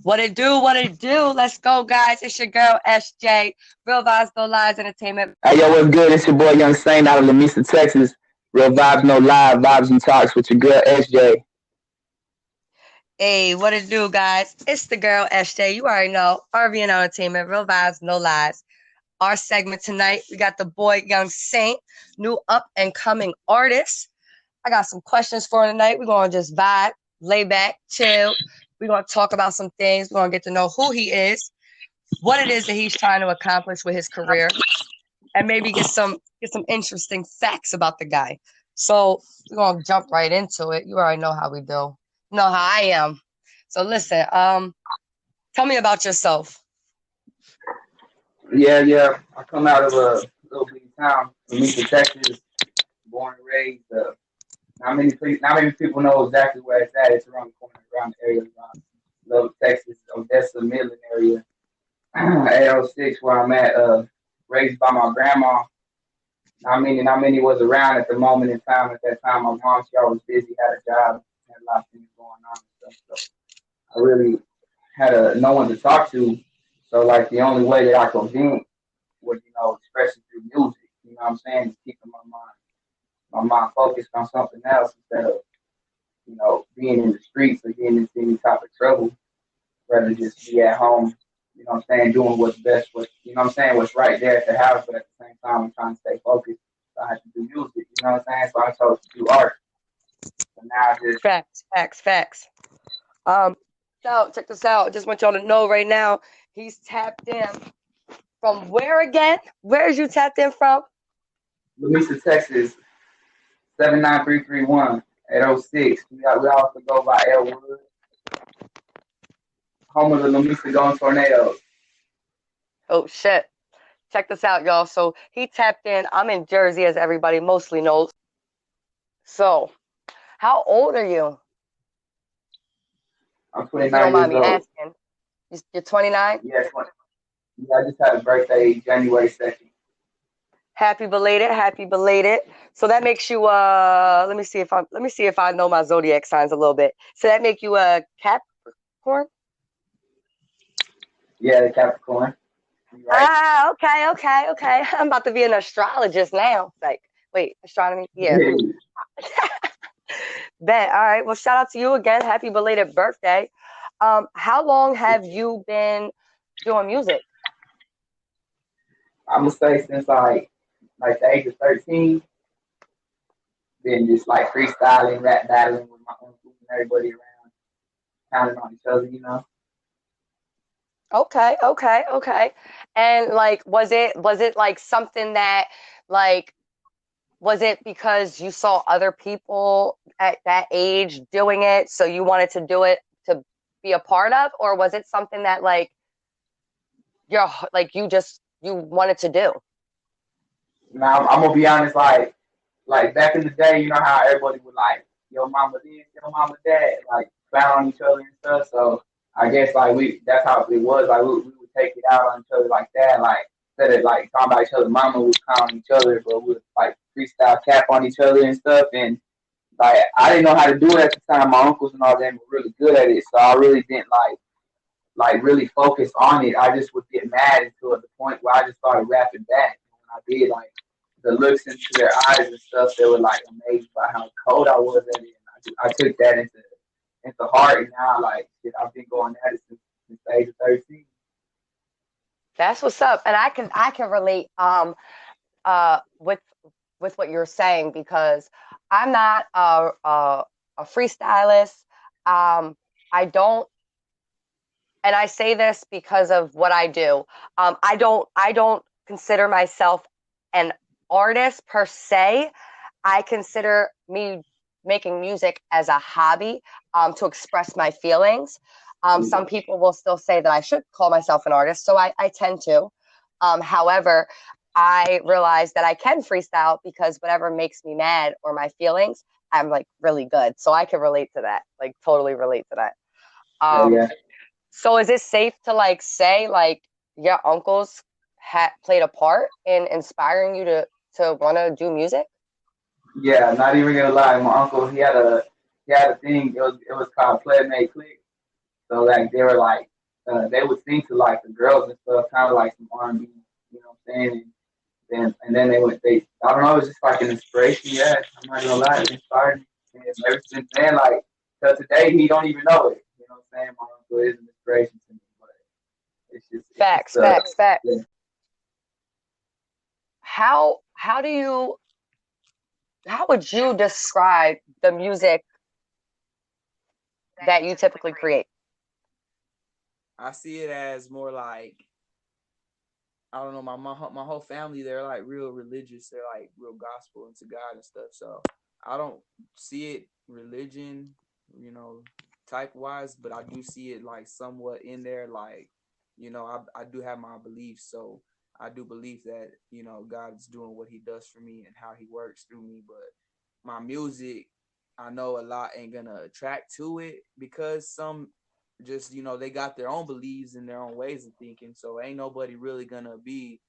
What it do? What it do? Let's go, guys. It's your girl SJ, Real Vibes No Lies Entertainment. Hey, yo, what's good? It's your boy Young Saint out of Lamesa, Texas. Real vibes, no live vibes and talks with your girl SJ. Hey, what it do, guys? It's the girl SJ. You already know. Rvnl Entertainment, Real Vibes No Lies. Our segment tonight, we got the boy Young Saint, new up and coming artist. I got some questions for him tonight. We're gonna just vibe, lay back, chill. We're gonna talk about some things. We're gonna get to know who he is, what it is that he's trying to accomplish with his career, and maybe get some interesting facts about the guy. So we're gonna jump right into it. You already know how we do. You know how I am. So listen, tell me about yourself. Yeah. I come out of a little bitty town, Lamesa, Texas, born and raised. Not many people know exactly where it's at. It's around the corner, around the area, around Little Texas, Odessa, Midland area. 806 where I'm at, raised by my grandma. Not many was around at the moment in time. At that time, my mom, she always busy, had a job, had a lot of things going on and stuff. So I really had no one to talk to. So like the only way that I could vent was, expressing through music. You know what I'm saying? Just keeping my mind focused on something else instead of, being in the streets or getting into any type of trouble. Rather just be at home, doing what's best, what's right there at the house, but at the same time I'm trying to stay focused. So I have to do music, So I chose to do art. So now I just Facts. So check this out. I just want y'all to know right now, he's tapped in from where again? Where is you tapped in from? Lamesa, Texas, 79331 806. We also go by Elwood, home of the Lamesa Golden Tornadoes. Oh shit. Check this out, y'all. So he tapped in. I'm in Jersey, as everybody mostly knows. So, how old are you? I'm If you 29 don't mind years me old. asking. You're 29? Yeah, 20. Yeah, I just had a birthday January 2nd. Happy belated. So that makes you let me see if I know my zodiac signs a little bit. So that make you a Capricorn? Yeah, the Capricorn. Right? Ah, okay. I'm about to be an astrologist now. Like, wait, astronomy? Yeah. Bet. All right. Well, shout out to you again. Happy belated birthday. How long have you been doing music? I'm gonna say since like the age of 13, been just like freestyling, rap battling with my uncles and everybody around, counting on each other. Okay. And like, was it like something that like was it because you saw other people at that age doing it, so you wanted to do it to be a part of, or was it something that like you wanted to do? Now I'm gonna be honest, like back in the day, you know how everybody would like your mama this, your mama that, like clown on each other and stuff. So I guess like that's how it was. Like we would take it out on each other like that. Like instead of like talking about each other, mama would clown on each other, but we would like freestyle cap on each other and stuff. And like I didn't know how to do it at the time. My uncles and all them were really good at it, so I really didn't like really focus on it. I just would get mad until the point where I just started rapping back. And when I did, like the looks into their eyes and stuff, they were like amazed by how cold I was at it. And I took that into heart, and now like shit, I've been going at it since the age of 13. That's what's up, and I can relate with what you're saying, because I'm not a freestylist. I don't, and I say this because of what I do. I don't consider myself an artist per se. I consider me making music as a hobby, to express my feelings. Some people will still say that I should call myself an artist, so I tend to. However, I realize that I can freestyle because whatever makes me mad or my feelings, I'm like really good. So I can relate to that, like totally relate to that. Um, Yeah. so is it safe to like say like your uncles played a part in inspiring you to want to do music? Yeah, not even gonna lie. My uncle, he had a thing. It was called Play Made Click. So like they were like they would sing to like the girls and stuff, kind of like some R&B, you know what I'm saying? And then I don't know, it was just like an inspiration. Yeah, I'm not gonna lie, it inspired me. And ever since then, like till today, he don't even know it. You know what I'm saying? My uncle is an inspiration to me, but it's just Facts, facts, facts. yeah. How do you how would you describe the music that you typically create? I see it as more like, I don't know, my whole family, they're like real religious. They're like real gospel into God and stuff. So I don't see it religion, type wise, but I do see it like somewhat in there. Like, I do have my beliefs. So I do believe that, God's doing what he does for me and how he works through me. But my music, I know a lot ain't gonna attract to it because some just, they got their own beliefs and their own ways of thinking. So ain't nobody really gonna be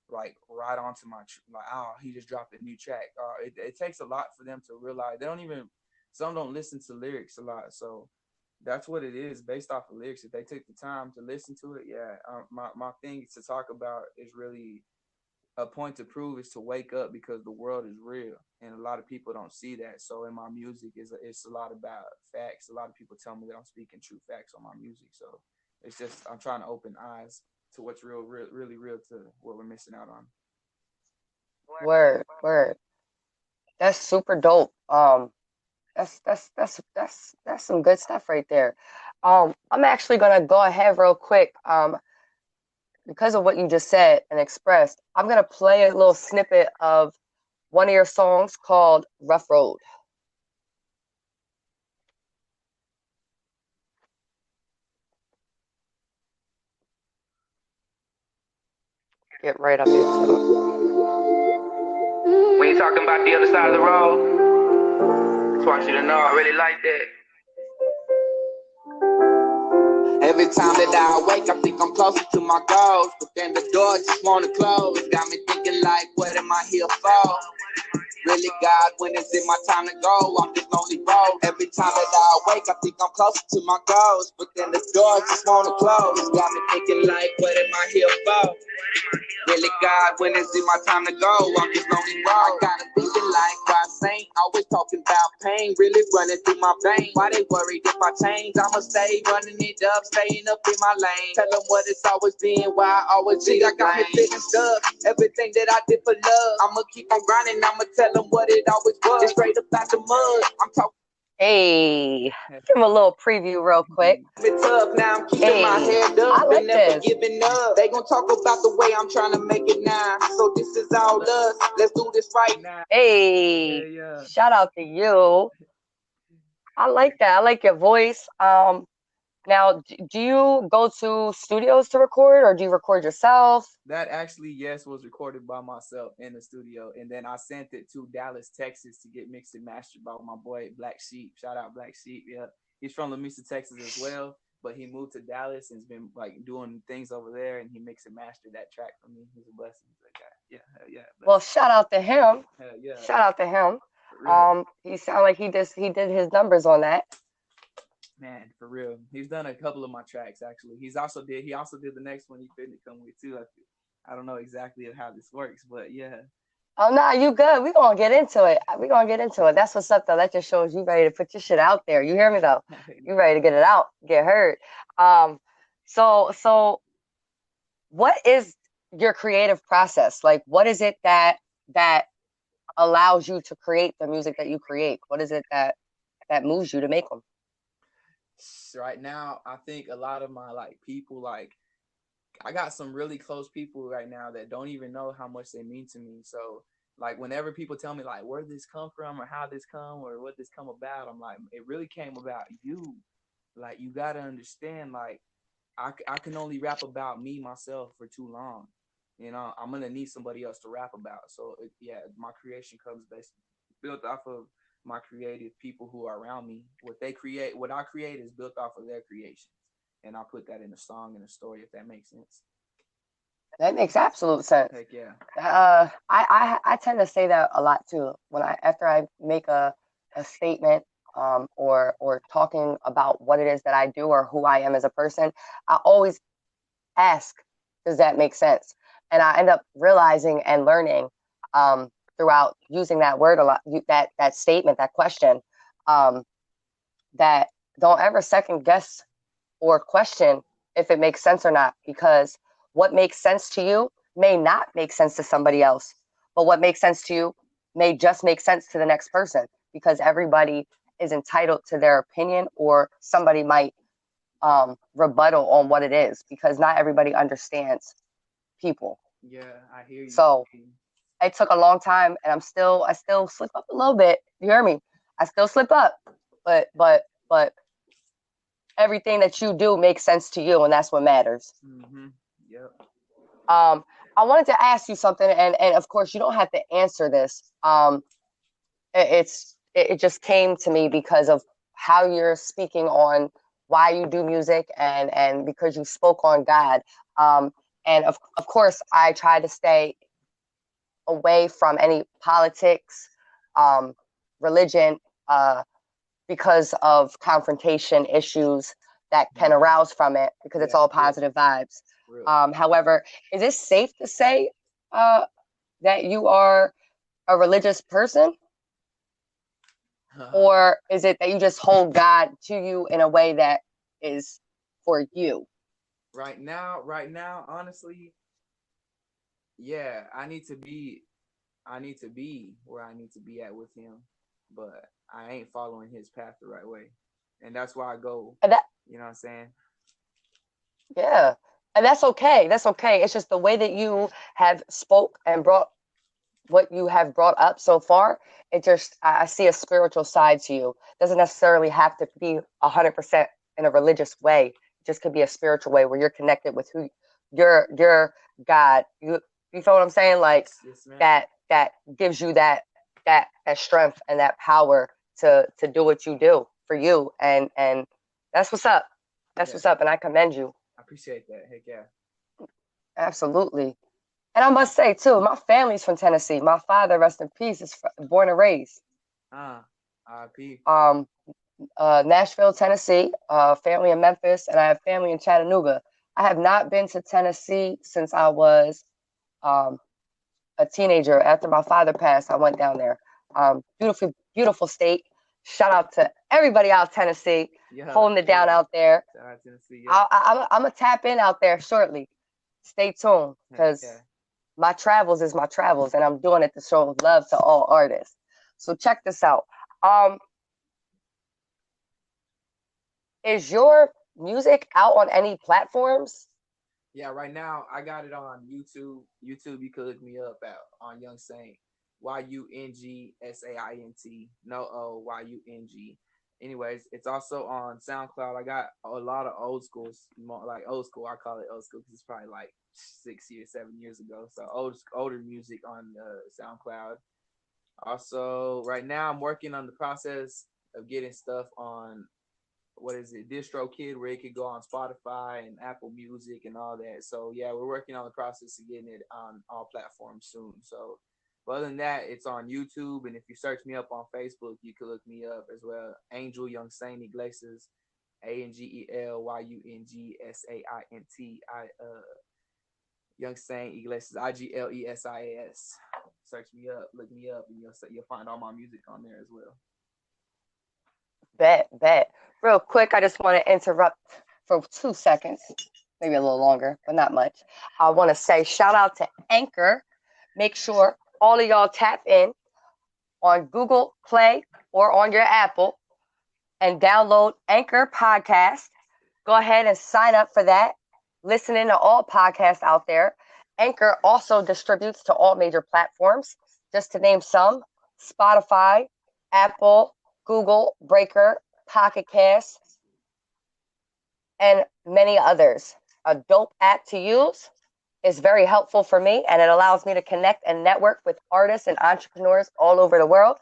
like right onto my like, oh, he just dropped a new track. It takes a lot for them to realize. Some don't listen to lyrics a lot. So that's what it is, based off of lyrics. If they took the time to listen to it, yeah. My thing to talk about is really a point to prove is to wake up, because the world is real and a lot of people don't see that. So in my music, it's a lot about facts. A lot of people tell me that I'm speaking true facts on my music. So it's just, I'm trying to open eyes to what's really real, to what we're missing out on. Word, word. That's super dope. That's some good stuff right there. I'm actually gonna go ahead real quick. Because of what you just said and expressed, I'm gonna play a little snippet of one of your songs called Rough Road. Get right up into it. We ain't talking about the other side of the road. Just want you to know I really like that. Every time that I wake, I think I'm closer to my goals, but then the door just wanna close. Got me thinking like, what am I here for? Really, God, when is it my time to go? I'm this lonely road. Every time that I wake, I think I'm closer to my goals, but then the door just wanna close. Got me thinking like, what am I here for? Really, God, when is it my time to go? I'm just lonely road. I gotta thinking like, why Saint always talking about pain, really running through my veins. Why they worried if I change? I'ma stay running it up, staying up in my lane. Tell them what it's always been, why I always be. I got me feeling stuck. Everything that I did for love, I'ma keep on grinding. I'ma tell them what it always was. It's straight up out the mud. I'm talking. Hey, give him a little preview real quick. It's tough, now I'm keeping my head up, I like and never this. giving up. They gon' talk about the way I'm trying to make it now. So this is all us. Let's do this right now. Hey, Yeah. shout out to you. I like that. I like your voice. Now, do you go to studios to record, or do you record yourself? That actually, yes, was recorded by myself in the studio, and then I sent it to Dallas, Texas, to get mixed and mastered by my boy Black Sheep. Shout out Black Sheep. Yeah, he's from Lamesa, Texas as well, but he moved to Dallas and's been like doing things over there, and he mixed and mastered that track for me. He's a blessing. He's like, yeah, yeah. Blessing. Well, shout out to him. Yeah. Shout out to him. He sounded like he did his numbers on that. Man, for real. He's done a couple of my tracks actually. He also did the next one he couldn't come with too. I don't know exactly how this works, but yeah. Oh no, you good. We're gonna get into it. That's what's up though. That just shows you ready to put your shit out there. You hear me though? You ready to get it out, get heard. So what is your creative process? Like what is it that allows you to create the music that you create? What is it that moves you to make them? Right now, I think a lot of my people, I got some really close people right now that don't even know how much they mean to me. So whenever people tell me where this come from or how this come or what this come about, I'm like, it really came about you. You gotta understand, I can only rap about me myself for too long. I'm gonna need somebody else to rap about. So my creation comes built off of my creative people who are around me. What I create is built off of their creations, and I put that in a song and a story, if that makes sense. That makes absolute sense. Heck yeah. I tend to say that a lot too. After I make a statement or talk talking about what it is that I do or who I am as a person, I always ask, does that make sense? And I end up realizing and learning throughout using that word a lot, that statement, that question, that don't ever second guess or question if it makes sense or not, because what makes sense to you may not make sense to somebody else, but what makes sense to you may just make sense to the next person, because everybody is entitled to their opinion, or somebody might rebuttal on what it is, because not everybody understands people. Yeah, I hear you. So it took a long time, and I still slip up a little bit. You hear me? I still slip up, but everything that you do makes sense to you, and that's what matters. Mm-hmm. Yep. I wanted to ask you something, and of course you don't have to answer this. It just came to me because of how you're speaking on why you do music, and because you spoke on God. And of course I try to stay away from any politics, religion, because of confrontation issues that can arouse from it, because it's all positive vibes. However, is it safe to say that you are a religious person? Or is it that you just hold God to you in a way that is for you? Right now, honestly, yeah, I need to be where I need to be at with him, but I ain't following his path the right way. And that's why I go, And that, you know what I'm saying? yeah. And that's okay. That's okay. It's just the way that you have spoke and brought what you have brought up so far. It just, I see a spiritual side to you. It doesn't necessarily have to be 100% in a religious way. It just could be a spiritual way where you're connected with who your God. You feel what I'm saying? Like Yes, that gives you that strength and that power to do what you do for you, and that's what's up. That's what's up, and I commend you. I appreciate that. Heck yeah. Absolutely. And I must say too, my family's from Tennessee. My father, rest in peace, is born and raised. R.I.P. Nashville, Tennessee. Family in Memphis, and I have family in Chattanooga. I have not been to Tennessee since I was a teenager. After my father passed, I went down there. Beautiful, beautiful state. Shout out to everybody out Tennessee, holding it down out there. Shout out Tennessee. Yeah. I'm gonna tap in out there shortly. Stay tuned, because my travels is my travels, and I'm doing it to show love to all artists. So check this out. Is your music out on any platforms? Yeah, right now I got it on YouTube. YouTube, you could look me up on Young Saint. YUNGSAINT. No O, YUNG. Anyways, it's also on SoundCloud. I got a lot of old schools, like old school. I call it old school because it's probably like 6 years, 7 years ago. So older music on SoundCloud. Also, right now I'm working on the process of getting stuff on, what is it, DistroKid, where it could go on Spotify and Apple Music and all that. So yeah, we're working on the process of getting it on all platforms soon. So, but other than that, it's on YouTube, and if you search me up on Facebook, you can look me up as well. Angel Young Saint Iglesias, ANGELYUNGSAINT. Young Saint Iglesias, IGLESIAS. Search me up, look me up, and you'll find all my music on there as well. Bet. Real quick, I just want to interrupt for 2 seconds, maybe a little longer, but not much. I want to say shout out to Anchor. Make sure all of y'all tap in on Google Play or on your Apple and download Anchor Podcast. Go ahead and sign up for that. Listening to all podcasts out there. Anchor also distributes to all major platforms, just to name some: Spotify, Apple, Google, Breaker, Pocket Cast, and many others. A dope app to use. Is very helpful for me, and it allows me to connect and network with artists and entrepreneurs all over the world.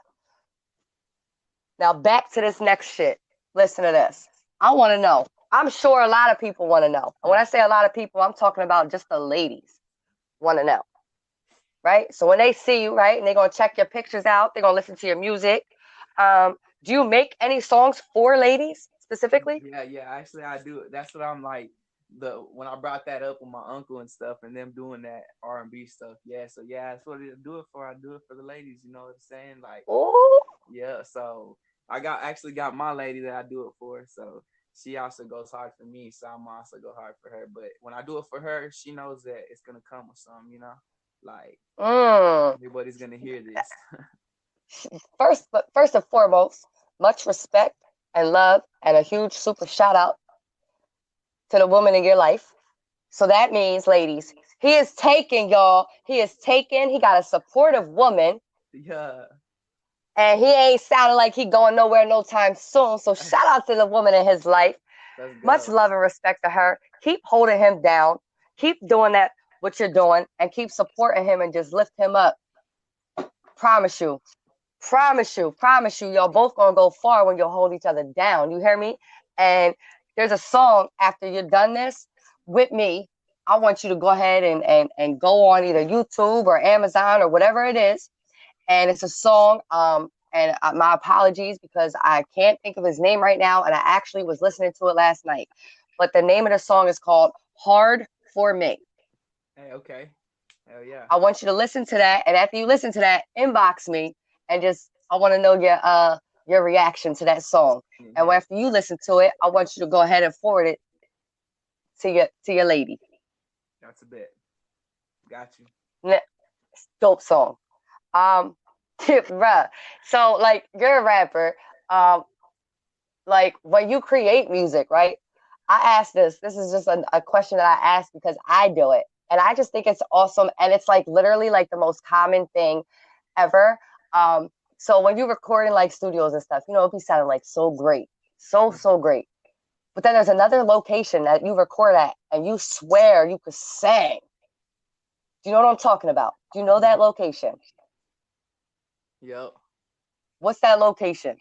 Now back to this next shit. Listen to this. I want to know. I'm sure a lot of people want to know. And when I say a lot of people, I'm talking about just the ladies want to know. Right? So when they see you, right, and they're going to check your pictures out, they're going to listen to your music. Do you make any songs for ladies specifically? Yeah. Actually, I do. That's what I'm like. When I brought that up with my uncle and stuff, and them doing that R&B stuff. Yeah. So yeah, that's what I do it for. I do it for the ladies. You know what I'm saying? Like, Ooh. yeah. So I actually got my lady that I do it for. So she also goes hard for me. So I'm also go hard for her. But when I do it for her, she knows that it's gonna come with something. You know, like everybody's gonna hear this. First and foremost, much respect and love, and a huge super shout out to the woman in your life. So that means, ladies, he is taken, y'all. He is taken. He got a supportive woman, Yeah. and he ain't sounding like he going nowhere no time soon. So shout out to the woman in his life. Let's Much go. love and respect to her. Keep holding him down. Keep doing that, what you're doing, and keep supporting him and just lift him up. Promise you. Promise you, y'all both gonna go far when you hold each other down. You hear me? And there's a song after you're done this with me. I want you to go ahead and go on either YouTube or Amazon or whatever it is. And it's a song. And my apologies because I can't think of his name right now. And I actually was listening to it last night. But the name of the song is called Hard for Me. Hey, okay. Hell yeah. I want you to listen to that. And after you listen to that, inbox me and I want to know your reaction to that song. And Yeah. after you listen to it, I want you to go ahead and forward it to your lady. That's a bit. Got you. Dope song. Bruh. So like you're a rapper. Like when you create music, right? I ask this. This is just a question that I ask because I do it. And I just think it's awesome. And it's like literally like the most common thing ever. So when you record in like studios and stuff, it be sounding like so great. So great. But then there's another location that you record at and you swear you could sing. Do you know what I'm talking about? Do you know that location? Yep. What's that location?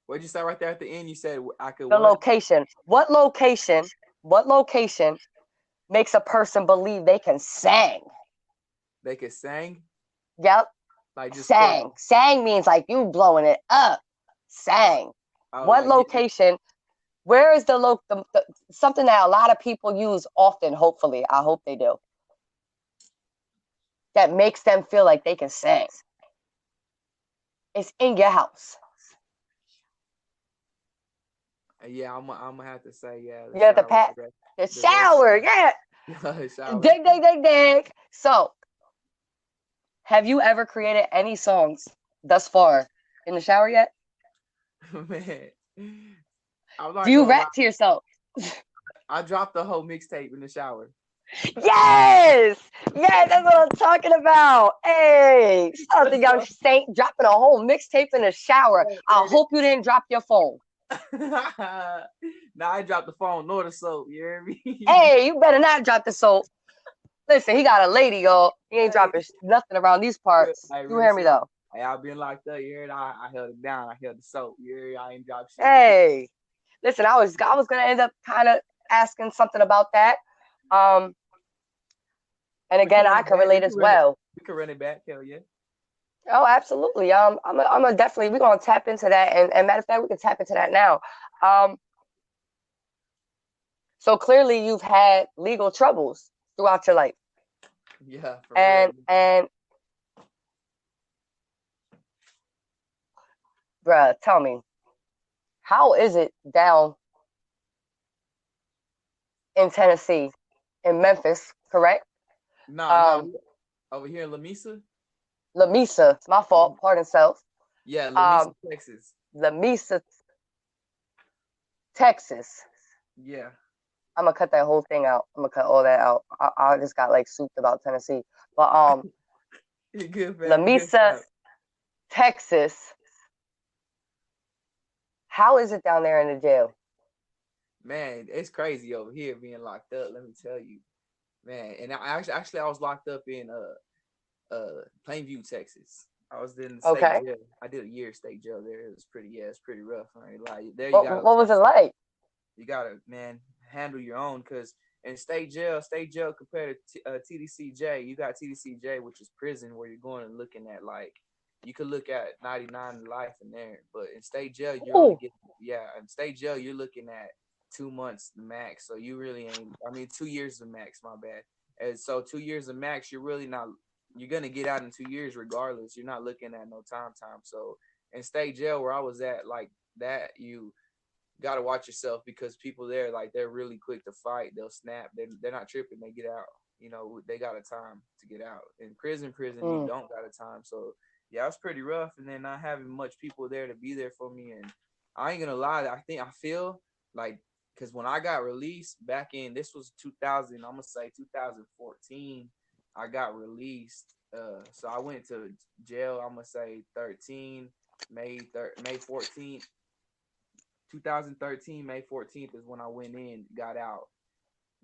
What'd you say right there at the end? You said I could The what? location. What location makes a person believe they can sing? They could sing? Yep. Like just Sang. Sang means like you blowing it up. Sang. What like location? Where is the something that a lot of people use often, hopefully, I hope they do, that makes them feel like they can sing? It's in your house. Yeah, I'm gonna have to say the You have to shower. the shower, yeah. Shower. Dig. So, have you ever created any songs thus far in the shower yet? Man, I'm Do not you gonna lie. rap to yourself? I dropped the whole mixtape in the shower. Yes, that's what I'm talking about. Hey, shout out to Young Saint dropping a whole mixtape in the shower. I hope you didn't drop your phone. Nah, I dropped the phone nor the soap. You hear me? Hey, you better not drop the soap. Listen, he got a lady, y'all. He ain't dropping nothing around these parts. You hear me though? Hey, I been locked up. You heard? I held it down. I held the soap. You heard? I ain't dropped shit. Hey, listen, I was gonna end up kind of asking something about that. And again, I can relate as well. We can run it back. Hell yeah. Oh, absolutely. I'm a definitely. We're gonna tap into that, and matter of fact, we can tap into that now. So clearly, you've had legal troubles throughout your life. Yeah, for real. And bruh, tell me, how is it down in Tennessee, in Memphis, correct? No, over here in Lamesa. Lamesa, my fault, pardon self. Yeah, Lamesa, Texas. Lamesa, Texas. Yeah. I'm gonna cut that whole thing out. I'm gonna cut all that out. I just got like souped about Tennessee. But You're good, man. Lamesa, Texas. How is it down there in the jail? Man, it's crazy over here being locked up. Let me tell you, man. And I actually I was locked up in Plainview, Texas. I was in the state jail. I did a year state jail there. It was it's pretty rough. Right? Like there, you got. What was it like? You gotta, man, handle your own, because in state jail compared to TDCJ, you got TDCJ, which is prison, where you're going and looking at like you could look at 99 in life in there, but in state jail, you're only Ooh, getting, in state jail, you're looking at 2 months the max. So you really ain't, I mean, 2 years the max, my bad. And so 2 years the max, you're really not, you're going to get out in 2 years regardless. You're not looking at no time. So in state jail where I was at, like that, you got to watch yourself because people there, like, they're really quick to fight. They'll snap. They're not tripping. They get out. You know, they got a time to get out. In prison, you mm, don't got a time. So yeah, it's pretty rough. And then not having much people there to be there for me. And I ain't gonna lie, I feel like, because when I got released back in, this was 2000, I'm gonna say 2014, I got released. So I went to jail. I'm gonna say 13 May 14th, 2013, May 14th is when I went in, got out.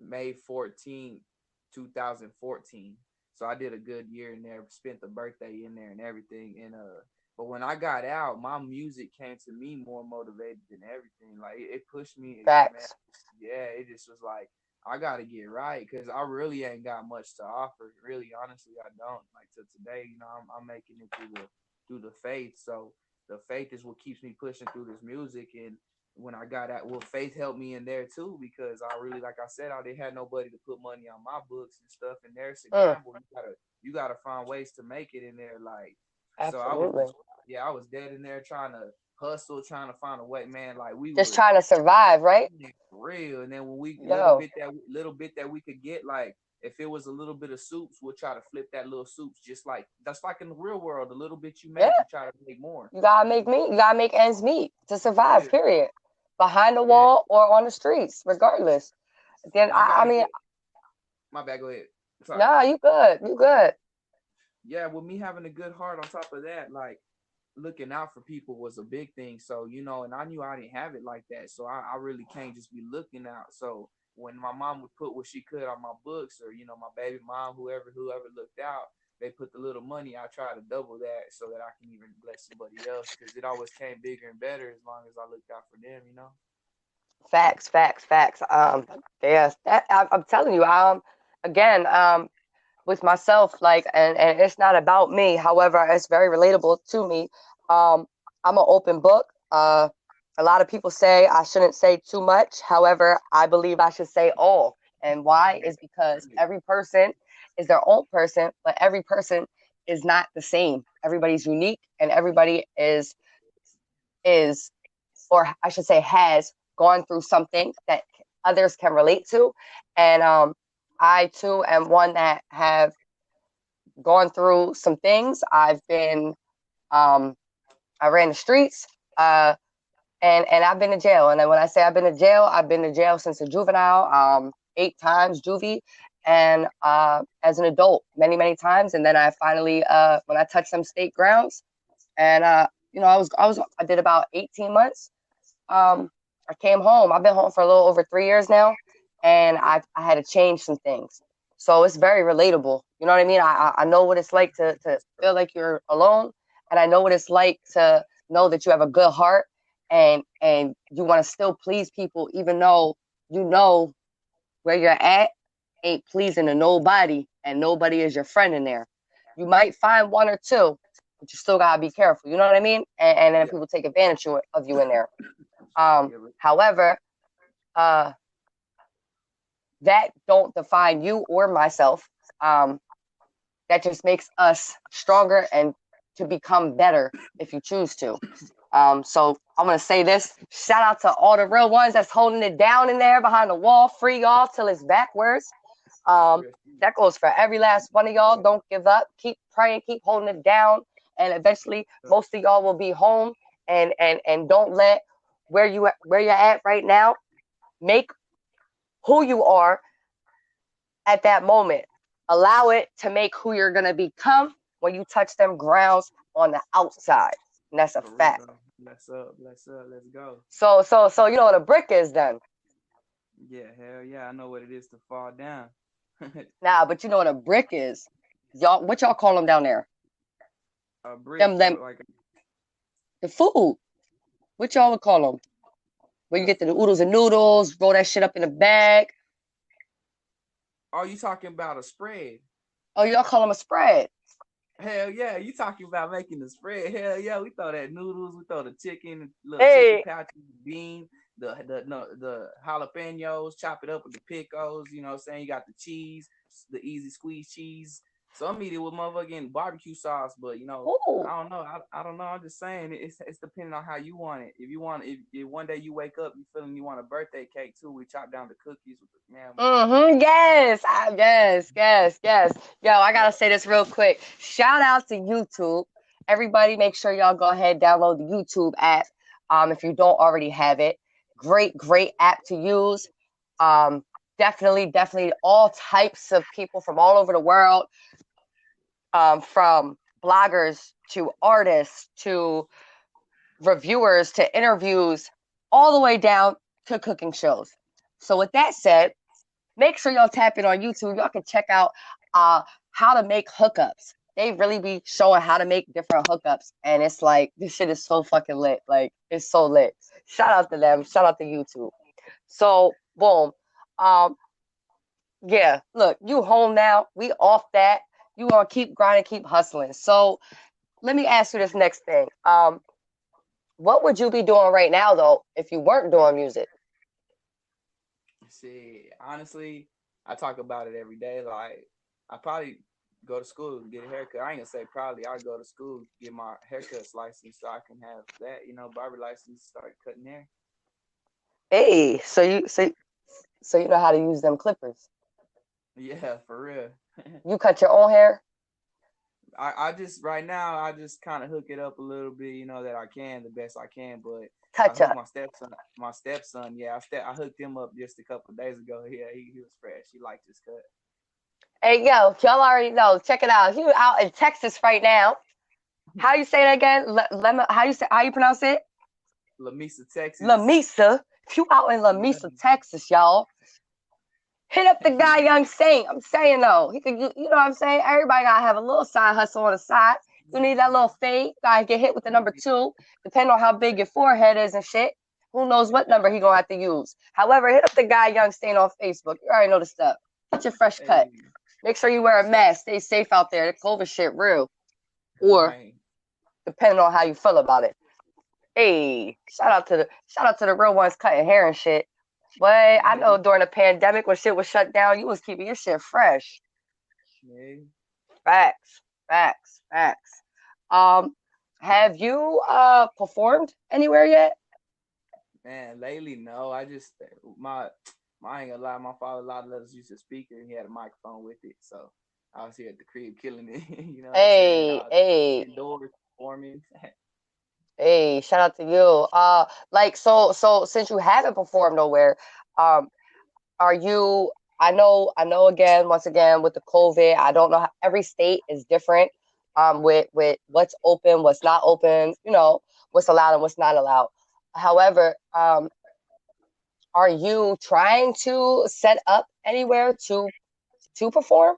May 14th, 2014. So I did a good year in there, spent the birthday in there and everything. And but when I got out, my music came to me more motivated than everything. Like it pushed me, man. facts. Yeah, it just was like I gotta get right because I really ain't got much to offer. Really, honestly, I don't. Like to today, you know, I'm making it through the faith. So the faith is what keeps me pushing through this music. And when I got out, well, faith helped me in there too because I really, like I said, I didn't have nobody to put money on my books and stuff. And there's a Mm, gamble. You gotta find ways to make it in there. Like, so I was absolutely. just, yeah, I was dead in there trying to hustle, trying to find a way, man. Like we Just would, trying to survive, right? for real. And then when we Yo, little bit that we could get, like if it was a little bit of soups, we'll try to flip that little soups. Just like that's like in the real world, the little bit you yeah, make, you try to make more. you gotta make ends meet to survive, Yeah, period. Behind the yeah. wall or on the streets, regardless. Then And I I gotta mean, get my bad. Go ahead. Sorry. nah, you good. You good. Yeah, with me having a good heart on top of that, like looking out for people was a big thing. So, you know, and I knew I didn't have it like that. So I really can't just be looking out. So when my mom would put what she could on my books or, you know, my baby mom, whoever looked out, they put the little money. I try to double that so that I can even bless somebody else because it always came bigger and better as long as I looked out for them, you know? Facts, facts, facts. Yes, I'm telling you. Again, with myself, like, and it's not about me. However, it's very relatable to me. I'm an open book. A lot of people say I shouldn't say too much. However, I believe I should say all. And why is because every person is their own person, but every person is not the same. Everybody's unique, and everybody is, or I should say, has gone through something that others can relate to. And I too am one that have gone through some things. Um, I ran the streets, and I've been to jail. And then when I say I've been to jail since a juvenile, 8 times juvie, and as an adult many times. And then I finally, when I touched some state grounds, and you know, I did about 18 months. I came home. I've been home for a little over 3 years now, and Yeah, I had to change some things. So it's very relatable. You know what I mean? I know what it's like to feel like you're alone, and I know what it's like to know that you have a good heart and you want to still please people, even though you know where you're at ain't pleasing to nobody, and nobody is your friend in there. You might find one or two, but you still gotta be careful. You know what I mean? And then yeah, people take advantage of you in there. yeah, but However, uh, that don't define you or myself. Um, that just makes us stronger and to become better if you choose to. So I'm gonna say this: shout out to all the real ones that's holding it down in there behind the wall, free y'all till it's backwards. Um, rest that goes for every last one of y'all. Don't give up. Keep praying. Keep holding it down, and eventually, most of y'all will be home. And don't let where you're at right now make who you are at that moment. Allow it to make who you're gonna become when you touch them grounds on the outside. And that's a for real, fact. bro. Bless up, let's go. So you know what a brick is then. Yeah, hell yeah, I know what it is to fall down. Nah, but you know what a brick is. Y'all, what y'all call them down there? A brick, Them like the food. What y'all would call them? Where you the get the food. oodles and noodles, roll that shit up in a bag. Oh, you talking about a spread? Oh, y'all call them a spread. Hell yeah, you talking about making the spread? Hell yeah, we throw that noodles, we throw the chicken, little chicken Hey, pouches, bean, the jalapenos, chop it up with the pickles. You know what I'm saying? You got the cheese, the easy squeeze cheese. Some eat it with motherfucking barbecue sauce, but ooh. I don't know. I don't know. I'm just saying it's depending on how you want it. If you want, if one day you wake up, you feeling you want a birthday cake too, we chop down the cookies with the man. Yes, yes, yes, yes. Yo, I Yeah. gotta say this real quick. Shout out to YouTube. Everybody, make sure y'all go ahead and download the YouTube app. If you don't already have it, great, great app to use. Um, definitely, all types of people from all over the world, from bloggers to artists to reviewers to interviews, all the way down to cooking shows. So, with that said, make sure y'all tap in on YouTube. Y'all can check out how to make hookups. They really be showing how to make different hookups, and it's like this shit is so fucking lit. Like it's so lit. Shout out to them. Shout out to YouTube. So boom, um, yeah. Look, you home now. We off that. You gonna keep grinding, keep hustling. So let me ask you this next thing. What would you be doing right now though if you weren't doing music? See, honestly, I talk about it every day. Like, I probably go to school and get a haircut. I ain't gonna say probably. I go to school get my haircuts license so I can have that, barber license, start cutting hair. Hey, so you know how to use them clippers. Yeah, for real. You cut your own hair? I just right now I just kind of hook it up a little bit, that I can the best I can. But I Touch hooked up. my stepson. Yeah, I hooked him up just a couple of days ago. Yeah, he was fresh. He liked his cut. Hey, yo, y'all already know. Check it out. He out in Texas right now. How you say that again? How you pronounce it? Lamesa, Texas. Lamesa. If you out in Yeah. Lamesa, Texas, y'all, hit up the guy Young Saint. I'm saying though, he could, you know what I'm saying? Everybody gotta have a little side hustle on the side. You need that little fade. You gotta get hit with the number two, depending on how big your forehead is and shit. Who knows what number he gonna have to use? However, hit up the guy Young Saint on Facebook. You already know the stuff. Get your fresh cut. Hey, Make sure you for wear a sure. mask. Stay safe out there. The COVID shit real. Or Right. depending on how you feel about it. Hey, shout out to the real ones cutting hair and shit. But I know during the pandemic when shit was shut down, you was keeping your shit fresh. Hey, Facts, facts. Um, have you performed anywhere yet? man, lately no. I just I ain't gonna lie. My father a lot of us used a speaker and he had a microphone with it, so I was here at the crib killing it. You know what I'm saying? Hey, Now hey, indoors performing. hey, shout out to you. Like so since you haven't performed nowhere, um, are you I know again once again with the COVID, I don't know how every state is different with what's open, what's not open, what's allowed and what's not allowed. However, are you trying to set up anywhere to perform?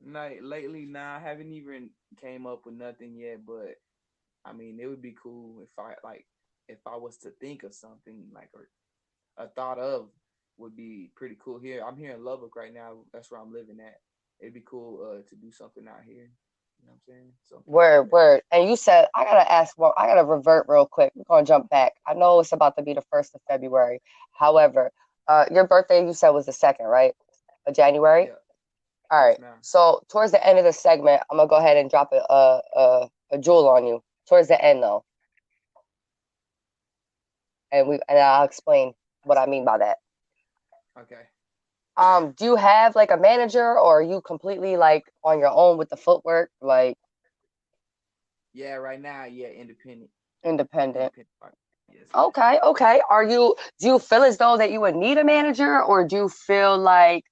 Like lately, nah, I haven't even came up with nothing yet. But I mean, it would be cool if I was to think of something like or a thought of would be pretty cool here. I'm here in Lubbock right now. That's where I'm living at. It'd be cool to do something out here. You know what I'm saying? Something like Word, that. word. And you said I gotta revert real quick. We're gonna jump back. I know it's about to be the 1st of February. However, your birthday you said was the second, right? Of January? Yeah. All Yes, right. ma'am. So towards the end of the segment, I'm gonna go ahead and drop a jewel on you. Towards the end though. And I'll explain what I mean by that. Okay. Do you have like a manager or are you completely like on your own with the footwork, like Yeah. Right now, yeah. Independent. independent? Independent. Yes, ma'am. Okay. Do you feel as though that you would need a manager or do you feel like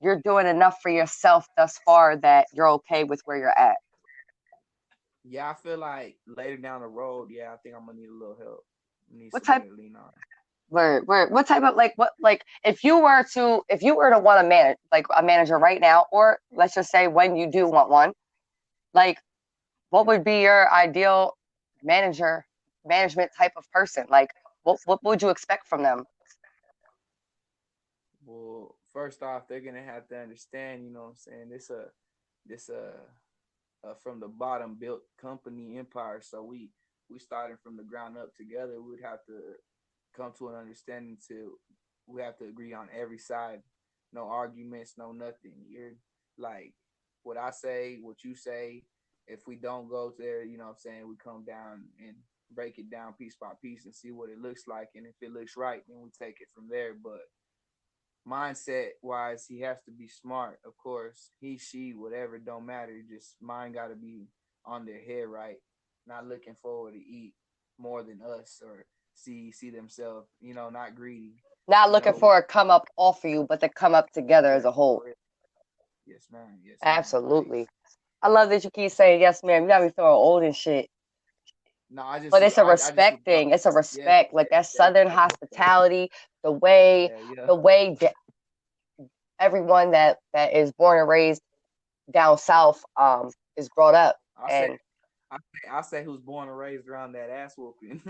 you're doing enough for yourself thus far that you're okay with where you're at? Yeah, I feel like later down the road, yeah, I think I'm gonna need a little help. I need What type somebody to lean on. what type of like if you were to want to manage like a manager right now, or let's just say when you do want one, like what would be your ideal manager management type of person? Like what would you expect from them? Well, first off, they're gonna have to understand, you know what I'm saying? This from the bottom built company empire. So we started from the ground up together. We'd have to come to an understanding to we have to agree on every side. No arguments, no nothing. You're like what I say, what you say. If we don't go there, you know what I'm saying, we come down and break it down piece by piece and see what it looks like. And if it looks right, then we take it from there. But mindset wise, he has to be smart, of course. He, she, whatever, don't matter. Just mind gotta be on their head right, not looking forward to eat more than us or see themselves, not greedy. Not You looking know, for a come up off of you, but to come up together yeah, as a whole. for real. Yes, man. Yes, man. Like, Absolutely. I love that you keep saying yes, ma'am. You got me feeling old and shit. no, I But just it's a I just respect thing. It's a yeah, respect, like that Southern hospitality, the way, yeah, yeah. the way that everyone that is born and raised down south is brought up. I say And I say who's born and raised around that ass whooping.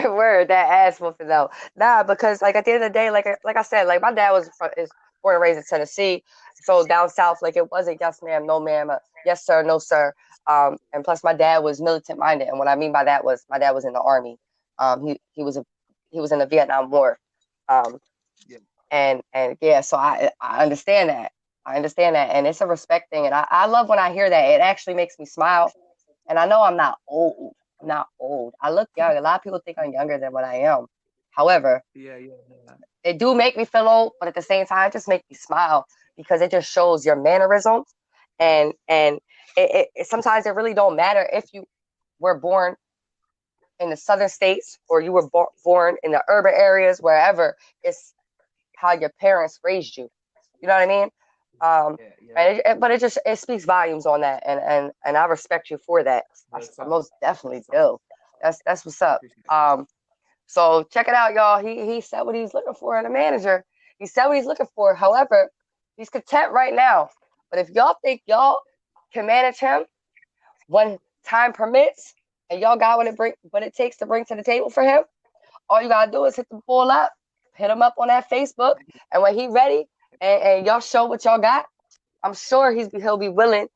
word, that ass whooping though. Nah, because like at the end of the day, like I said, like my dad is born and raised in Tennessee, so down south, like it wasn't yes ma'am, no ma'am, yes sir, no sir. And plus my dad was militant minded, and what I mean by that was my dad was in the army. He was in the Vietnam War. Um, Yeah, and yeah, so I understand that. I understand that, and it's a respect thing, and I love when I hear that. It actually makes me smile, and I know I'm not old. I'm not old. I look young. A lot of people think I'm younger than what I am. However, yeah, yeah, yeah. it do make me feel old, but at the same time, it just makes me smile because it just shows your mannerisms, and sometimes it really don't matter if you were born in the southern states or you were born in the urban areas, wherever. It's how your parents raised you. You know what I mean? Yeah, yeah. But it speaks volumes on that, and I respect you for that. Real I talk. most Real definitely talk. do. That's what's up. Appreciate it. So check it out, y'all. He said what he's looking for in a manager. He said what he's looking for. However, he's content right now. But if y'all think y'all can manage him when time permits, and y'all got what it takes to bring to the table for him, all you gotta do is hit the ball up, hit him up on that Facebook, and when he ready and y'all show what y'all got, I'm sure he'll be willing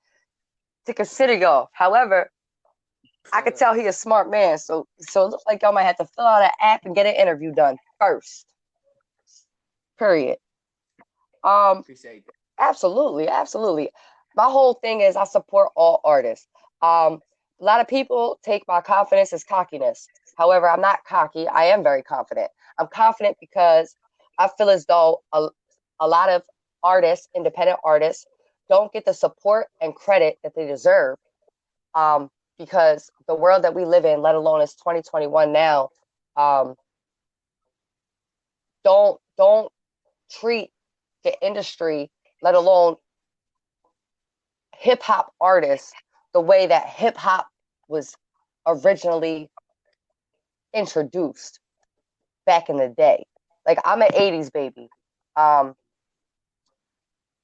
to consider y'all. However, I could tell he a smart man, so it looks like y'all might have to fill out an app and get an interview done first. Period. Um, Appreciate that. Absolutely, absolutely. My whole thing is I support all artists. A lot of people take my confidence as cockiness. However, I'm not cocky. I am very confident. I'm confident because I feel as though a lot of artists, independent artists, don't get the support and credit that they deserve. Because the world that we live in, let alone it's 2021 now, um, don't treat the industry, let alone hip hop artists, the way that hip hop was originally introduced back in the day. Like I'm an 80s baby. Um,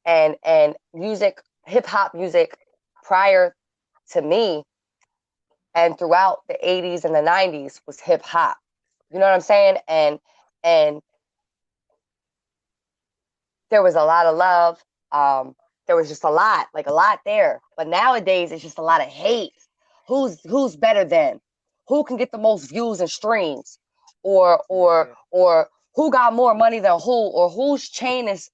and music, hip hop music prior to me and throughout the 80s and the 90s was hip hop. You know what I'm saying? And there was a lot of love. There was just a lot there. But nowadays, it's just a lot of hate. Who's better than? Who can get the most views and streams? Or Yeah, or yeah. or who got more money than who? Or whose chain is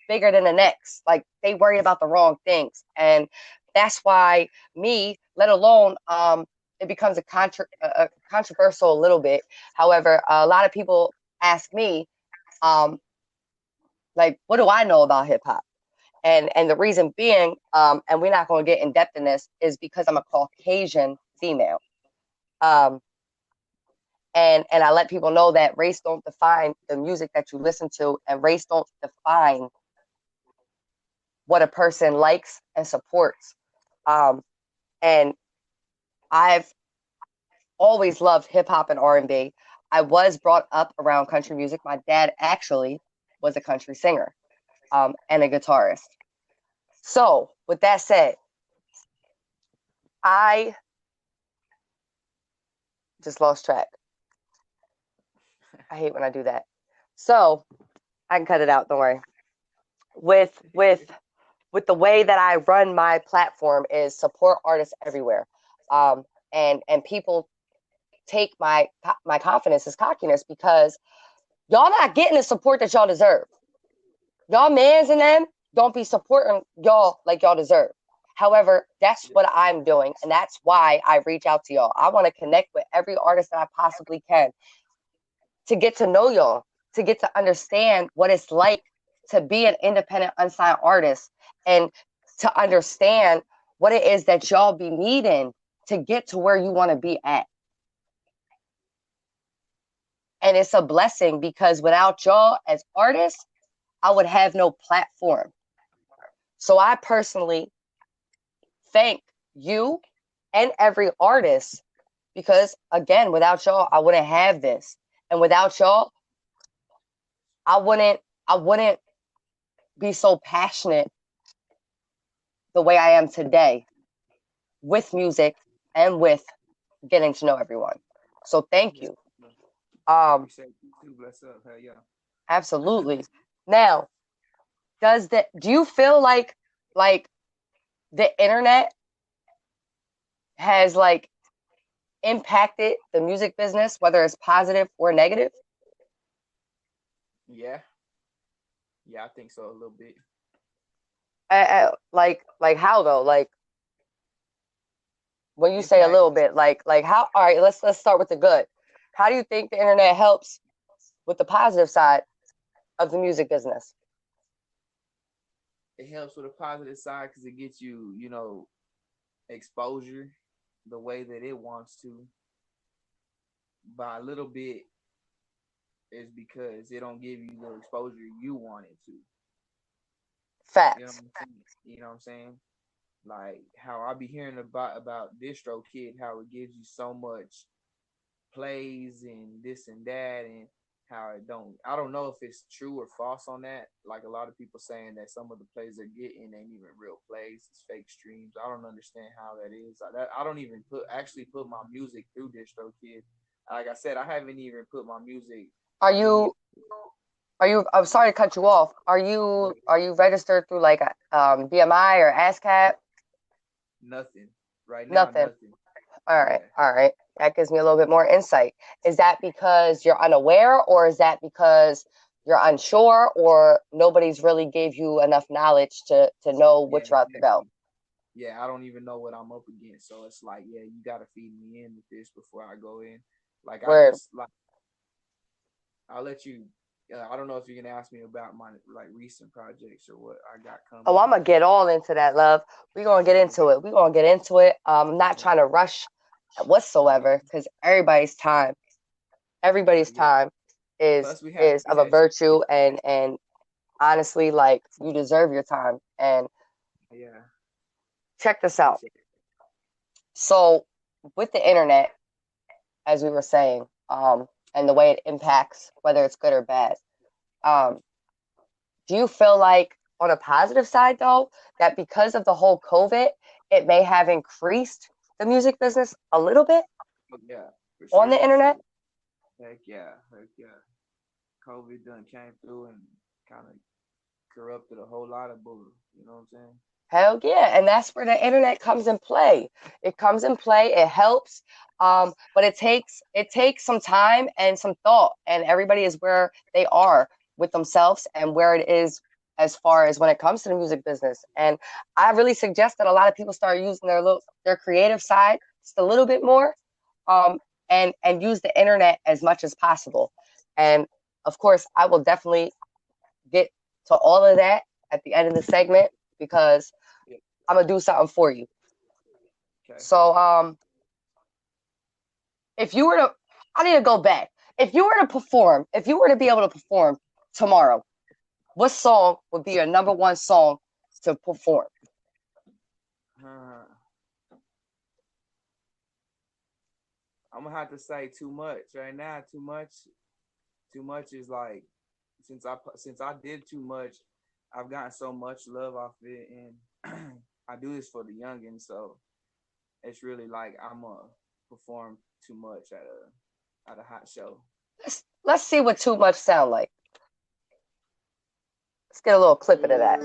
bigger than the next? Like they worry about the wrong things, and that's why me, let alone it becomes a controversial a little bit. However, a lot of people ask me um like, what do I know about hip hop? And the reason being, and we're not going to get in depth in this, is because I'm a Caucasian female. Um, and I let people know that race don't define the music that you listen to, and race don't define what a person likes and supports. Um, and I've always loved hip hop and R&B. I was brought up around country music. My dad actually was a country singer and a guitarist. So, with that said, I just lost track. I hate when I do that. So, I can cut it out, don't worry. With with the way that I run my platform is support artists everywhere. And people take my confidence as cockiness because y'all not getting the support that y'all deserve. Y'all mans and them don't be supporting y'all like y'all deserve. However, that's what I'm doing, and that's why I reach out to y'all. I want to connect with every artist that I possibly can to get to know y'all, to get to understand what it's like to be an independent, unsigned artist, and to understand what it is that y'all be needing to get to where you want to be at. And it's a blessing because without y'all as artists, I would have no platform. So I personally thank you and every artist because, again, without y'all, I wouldn't have this. And without y'all, I wouldn't be so passionate the way I am today with music and with getting to know everyone. So thank you. Appreciate you too. Bless up. Hell yeah. Absolutely. Now, do you feel like the internet has like impacted the music business, whether it's positive or negative? Yeah. Yeah, I think so a little bit. Like how though? Like when you say a Impact. little bit, like how? All right, let's start with the good. How do you think the internet helps with the positive side of the music business? It helps with a positive side because it gets you, exposure the way that it wants to. By a little bit is because it don't give you the exposure you want it to. Facts. You know what I'm saying? Like how I be hearing about DistroKid, how it gives you so much plays and this and that, and how I don't know if it's true or false on that. Like a lot of people saying that some of the plays they're getting ain't even real plays, it's fake streams. I don't understand how that is. I don't even put my music through DistroKid. Like I said, I haven't even put my music. Are you I'm sorry to cut you off. Are you registered through like BMI or ASCAP? Nothing right now. Nothing. Nothing. All right. Yeah. All right. That gives me a little bit more insight. Is that because you're unaware, or is that because you're unsure, or nobody's really gave you enough knowledge to know Yeah, what route to go? exactly. Yeah, I don't even know what I'm up against. So it's like, yeah, you gotta feed me in with this before I go in. Like I Word. just like I'll let you. I don't know if you're gonna ask me about my like recent projects or what I got Oh, coming. I'm gonna get all into that, love. We're gonna get into it. We're gonna get into it. I'm not trying to rush whatsoever because everybody's Yeah. time is Plus we had is we of a had virtue, and honestly, like, you deserve your time. And yeah. check this out. Appreciate it. So with the internet, as we were saying, and the way it impacts, whether it's good or bad, um, do you feel like on a positive side though, that because of the whole COVID, it may have increased the music business a little bit Yeah, for on sure, the for sure. internet? Heck yeah. COVID done came through and kind of corrupted a whole lot of bull. You know what I'm saying? Hell yeah. And that's where the internet comes in play. It comes in play, it helps. But it takes some time and some thought. And everybody is where they are with themselves and where it is as far as when it comes to the music business. And I really suggest that a lot of people start using their creative side just a little bit more, um, and use the internet as much as possible. And of course, I will definitely get to all of that at the end of the segment because Yeah. I'm gonna do something for you. Okay. So if you were to I need to go back. If you were to be able to perform tomorrow, what song would be your number one song to perform? Uh, I'm gonna have to say too much right now. Too much. Too much is like since I did too much, I've gotten so much love off it, and I do this for the youngins, so it's really like I'm gonna perform too much at a hot show. Let's see what too much sound like. Let's get a little clip into that.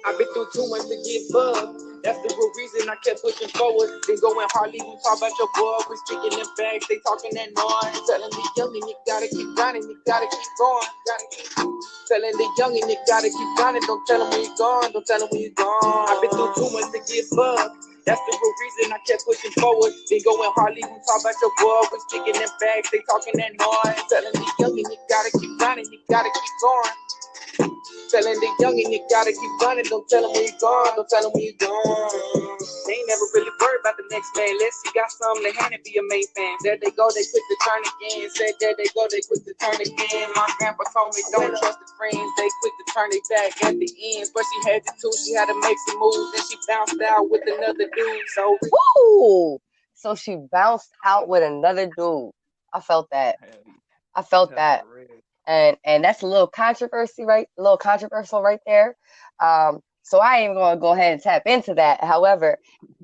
I've been through too much to get bugged. That's the real reason I kept pushing forward. Then going hard, leaving talk about your boy. We speaking them facts, they talking that noise. Telling the youngin' you gotta keep grinding, you gotta keep going. Telling the youngin' you gotta keep grinding. Don't tell them when you're gone, don't tell them when you're gone. I've been through too much to get bugged. That's the real reason I kept pushing forward. Then going hard, leaving talk about your boy. We speaking them facts, they talking that noise. Telling the youngin' you gotta keep grinding, you gotta keep going. Telling the youngin' you gotta keep running. Don't tell them when you're gone. Don't tell them when you're gone. They ain't never really worried about the next man. Unless you got something to hand and be a main fan. There they go, they quick to turn again. Said there they go, they quick to turn again. My grandpa told me don't trust the friends. They quick to turn it back at the end. But she had to too. She had to make some moves. Then she bounced out with another dude. So she bounced out with another dude. I felt that. I felt that. And that's a little controversial right there. So I ain't gonna go ahead and tap into that. However,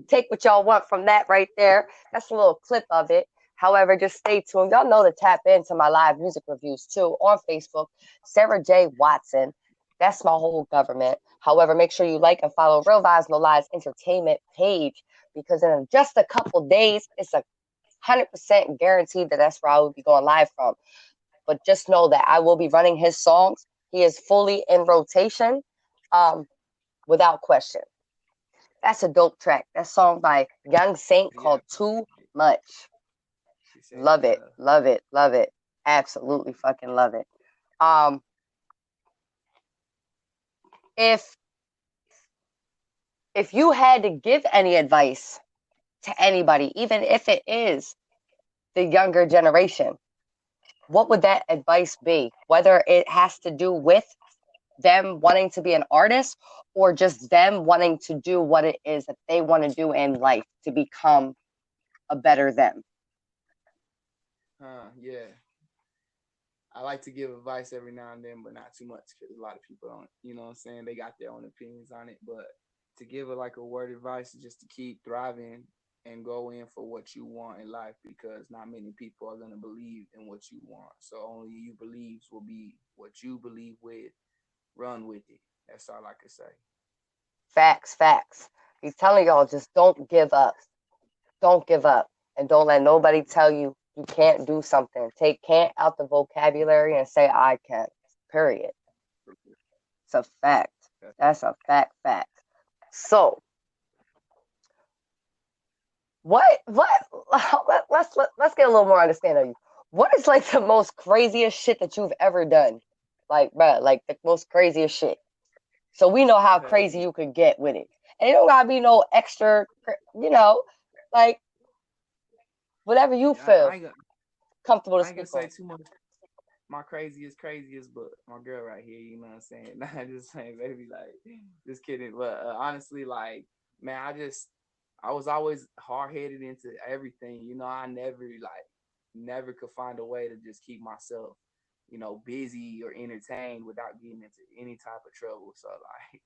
take what y'all want from that right there. That's a little clip of it. However, just stay tuned. Y'all know to tap into my live music reviews too on Facebook. Sarah J. Watson. That's my whole government. However, make sure you like and follow Real Vibes No Lies Entertainment page, because in just a couple days, it's 100% guaranteed that's where I will be going live from. But just know that I will be running his songs. He is fully in rotation, without question. That's a dope track. That song by Young Saint called Too Much. Love it, love it, love it. Absolutely fucking love it. If you had to give any advice to anybody, even if it is the younger generation, what would that advice be? Whether it has to do with them wanting to be an artist or just them wanting to do what it is that they want to do in life to become a better them. Yeah. I like to give advice every now and then, but not too much, because a lot of people don't, you know what I'm saying? They got their own opinions on it. But to give it like a word of advice is just to keep thriving and go in for what you want in life, because not many people are going to believe in what you want. So only you believes will be what you believe with. Run with it. That's all I can say. Facts. He's telling y'all, just don't give up. Don't give up. And don't let nobody tell you you can't do something. Take can't out the vocabulary and say I can. Period. It's a fact. That's a fact. So, let's get a little more understanding of you. What is like the most craziest shit that you've ever done? Like, bruh, like the most craziest shit. So we know how crazy you could get with it. And it don't gotta be no extra, like whatever you feel comfortable to speak on. I ain't gonna say too much. My craziest, but my girl right here, you know what I'm saying? Nah, I'm just saying, baby, like, just kidding. But honestly, like, man, I was always hard-headed into everything. You know, I never could find a way to just keep myself, you know, busy or entertained without getting into any type of trouble. So, like,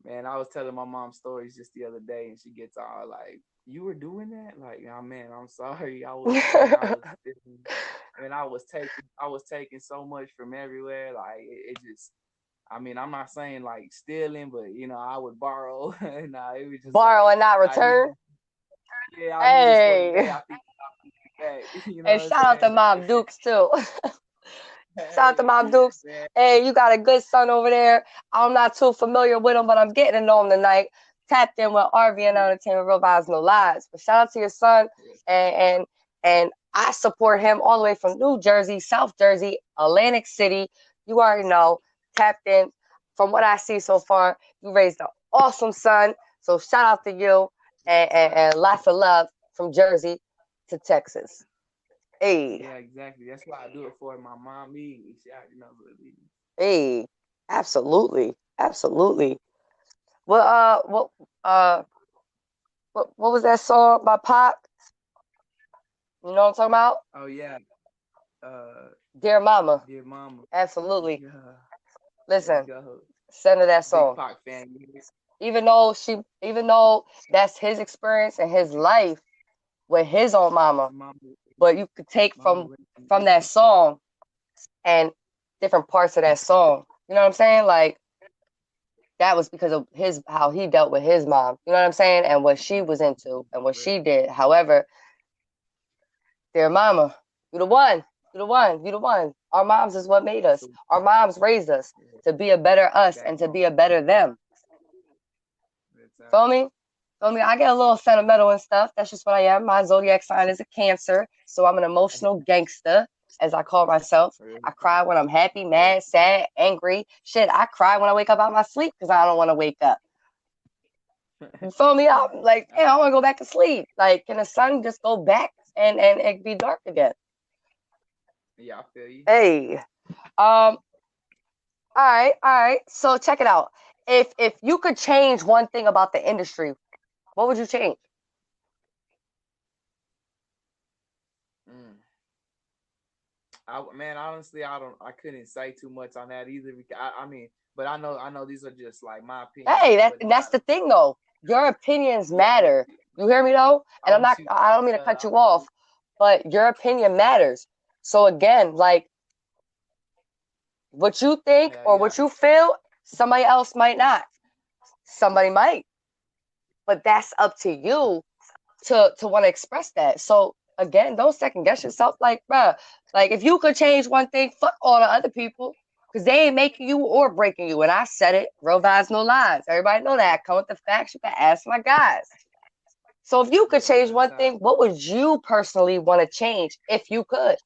man, I was telling my mom stories just the other day, and she gets all like, "You were doing that?" Like, oh, man, I'm sorry. I was taking so much from everywhere. Like, it just, I mean, I'm not saying like stealing, but you know, I would borrow. Nah, it was just borrow like, and not return. I needed I think back. You know, and shout out to Mom Dukes too. Shout out to Mom Dukes. Man. Hey, you got a good son over there. I'm not too familiar with him, but I'm getting to know him tonight. Tapped in with Rvnl Entertainment, Real Vibes No Lies. But shout out to your son, and I support him all the way from New Jersey, South Jersey, Atlantic City. You already know. Tapped in. From what I see so far, you raised an awesome son. So shout out to you, and lots of love from Jersey to Texas. Hey. Yeah, exactly. That's why I do it for my mom. Me, she already knows what it is. Hey, absolutely. What was that song by Pac? You know what I'm talking about? Oh yeah. Dear Mama. Dear Mama. Absolutely. Yeah. Listen, send her that song. Big Pac fan. Even though that's his experience and his life with his own mama, but you could take from that song and different parts of that song. You know what I'm saying? Like, that was because of how he dealt with his mom. You know what I'm saying? And what she was into and what she did. However, dear mama, you the one. You the one. You the one. Our moms is what made us. Our moms raised us to be a better us and to be a better them. Feel me? Feel me? I get a little sentimental and stuff. That's just what I am. My zodiac sign is a Cancer, so I'm an emotional gangster, as I call myself. I cry when I'm happy, mad, sad, angry. Shit, I cry when I wake up out of my sleep because I don't want to wake up. You feel me? I'm like, damn, I want to go back to sleep. Like, can the sun just go back and it be dark again? Yeah, I feel you. Hey, all right. So check it out. If you could change one thing about the industry, what would you change? Man, honestly, I couldn't say too much on that either. I mean, but I know these are just like my opinions. Hey, that's the thing though. Your opinions matter. You hear me though? And I don't mean to cut you off, but your opinion matters. So again, like what you think or what you feel, somebody else might not. Somebody might. But that's up to you to want to express that. So again, don't second guess yourself. Like, bruh, like if you could change one thing, fuck all the other people. Because they ain't making you or breaking you. And I said it, real vibes, no lies. Everybody know that. Come with the facts, you can ask my guys. So if you could change one thing, what would you personally want to change if you could?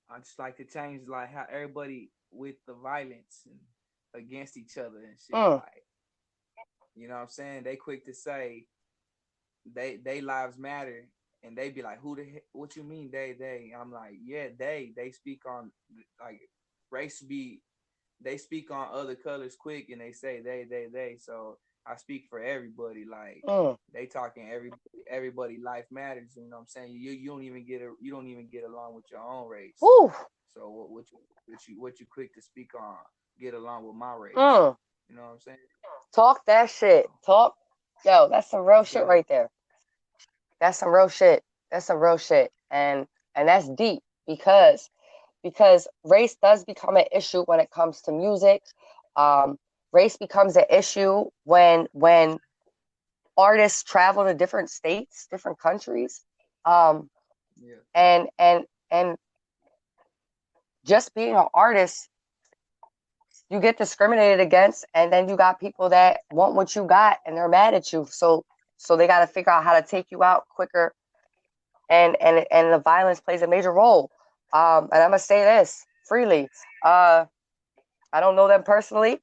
I just like to change like how everybody with the violence and against each other and shit. Like, you know what I'm saying? They quick to say they lives matter, and they be like, who the heck, what you mean they? I'm like, yeah, they speak on like race they speak on other colors quick, and they say they. So I speak for everybody. Like they talking everybody life matters. You know what I'm saying? You don't even get along with your own race. Ooh. So what you quick to speak on? Get along with my race. You know what I'm saying? Talk that shit. Talk. Yo, that's some real shit right there. That's some real shit. That's some real shit. And that's deep because race does become an issue when it comes to music. Race becomes an issue when artists travel to different states, different countries. And just being an artist, you get discriminated against, and then you got people that want what you got and they're mad at you. So they got to figure out how to take you out quicker, and the violence plays a major role. And I'm gonna say this freely. I don't know them personally